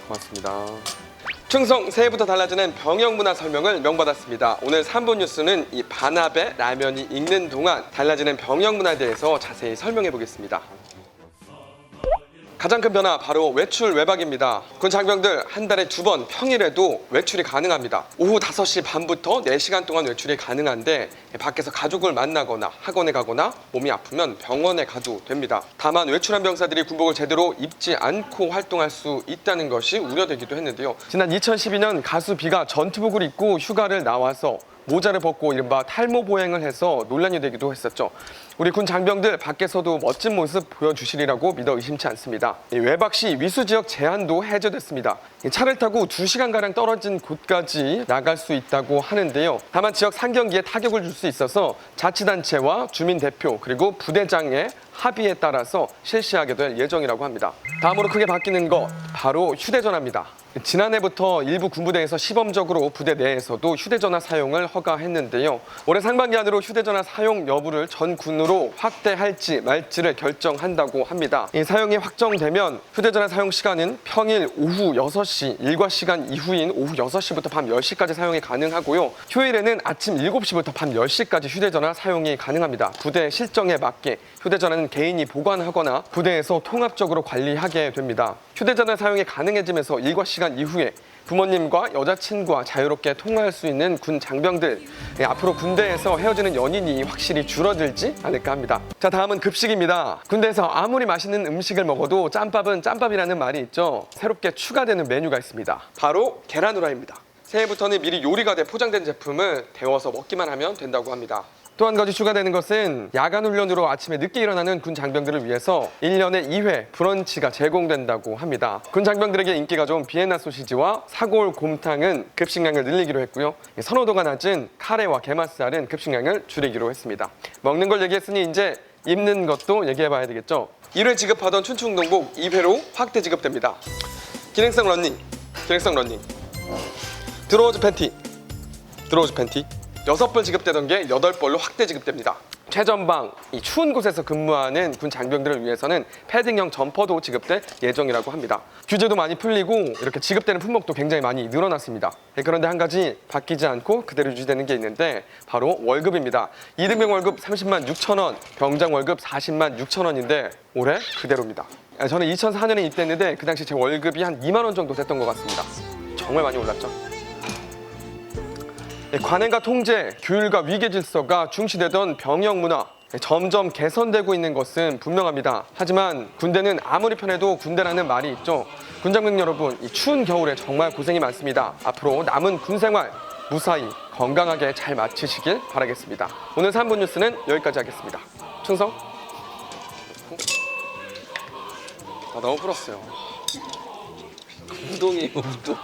고맙습니다. 충성 새해부터 달라지는 병영 문화 설명을 명받았습니다. 오늘 3분 뉴스는 이 반합의 라면이 익는 동안 달라지는 병영 문화에 대해서 자세히 설명해 보겠습니다. 가장 큰 변화 바로 외출 외박입니다. 군 장병들 한 달에 2번 평일에도 외출이 가능합니다. 오후 5시 반부터 4시간 동안 외출이 가능한데 밖에서 가족을 만나거나 학원에 가거나 몸이 아프면 병원에 가도 됩니다. 다만 외출한 병사들이 군복을 제대로 입지 않고 활동할 수 있다는 것이 우려되기도 했는데요. 지난 2012년 가수 B가 전투복을 입고 휴가를 나와서 모자를 벗고 이른바 탈모 보행을 해서 논란이 되기도 했었죠. 우리 군 장병들 밖에서도 멋진 모습 보여주시리라고 믿어 의심치 않습니다. 외박 시 위수 지역 제한도 해제됐습니다. 차를 타고 2시간가량 떨어진 곳까지 나갈 수 있다고 하는데요. 다만 지역 상경기에 타격을 줄 수 있어서 자치단체와 주민 대표 그리고 부대장의 합의에 따라서 실시하게 될 예정이라고 합니다. 다음으로 크게 바뀌는 것 바로 휴대전화입니다. 지난해부터 일부 군부대에서 시범적으로 부대 내에서도 휴대전화 사용을 허가했는데요. 올해 상반기 안으로 휴대전화 사용 여부를 전 군으로 확대할지 말지를 결정한다고 합니다. 이 사용이 확정되면 휴대전화 사용 시간은 평일 오후 6시, 일과 시간 이후인 오후 6시부터 밤 10시까지 사용이 가능하고요. 휴일에는 아침 7시부터 밤 10시까지 휴대전화 사용이 가능합니다. 부대 실정에 맞게 휴대전화는 개인이 보관하거나 부대에서 통합적으로 관리하게 됩니다. 휴대전화 사용이 가능해지면서 일과 시간 이후에 부모님과 여자친구와 자유롭게 통화할 수 있는 군 장병들, 앞으로 군대에서 헤어지는 연인이 확실히 줄어들지 않을까 합니다. 자, 다음은 급식입니다. 군대에서 아무리 맛있는 음식을 먹어도 짬밥은 짬밥이라는 말이 있죠. 새롭게 추가되는 메뉴가 있습니다. 바로 계란 후라이입니다. 새해부터는 미리 요리가 돼 포장된 제품을 데워서 먹기만 하면 된다고 합니다. 또 한 가지 추가되는 것은 야간 훈련으로 아침에 늦게 일어나는 군 장병들을 위해서 1년에 2회 브런치가 제공된다고 합니다. 군 장병들에게 인기가 좋은 비엔나 소시지와 사골 곰탕은 급식량을 늘리기로 했고요. 선호도가 낮은 카레와 게맛살은 급식량을 줄이기로 했습니다. 먹는 걸 얘기했으니 이제 입는 것도 얘기해봐야 되겠죠. 1회 지급하던 춘추운동복 2회로 확대 지급됩니다. 기능성 러닝 드로우즈 팬티 6벌 지급되던 게 8벌로 확대 지급됩니다. 최전방, 이 추운 곳에서 근무하는 군 장병들을 위해서는 패딩형 점퍼도 지급될 예정이라고 합니다. 규제도 많이 풀리고 이렇게 지급되는 품목도 굉장히 많이 늘어났습니다. 그런데 한 가지 바뀌지 않고 그대로 유지되는 게 있는데 바로 월급입니다. 이등병 월급 30만 6천 원, 병장 월급 40만 6천 원인데 올해 그대로입니다. 저는 2004년에 입대했는데 그 당시 제 월급이 한 2만 원 정도 됐던 것 같습니다. 정말 많이 올랐죠. 관행과 통제, 규율과 위계 질서가 중시되던 병영 문화 점점 개선되고 있는 것은 분명합니다. 하지만 군대는 아무리 편해도 군대라는 말이 있죠. 군장병 여러분, 이 추운 겨울에 정말 고생이 많습니다. 앞으로 남은 군생활 무사히 건강하게 잘 마치시길 바라겠습니다. 오늘 3분 뉴스는 여기까지 하겠습니다. 충성. 너무 부러웠어요. 운동이에요, 운동.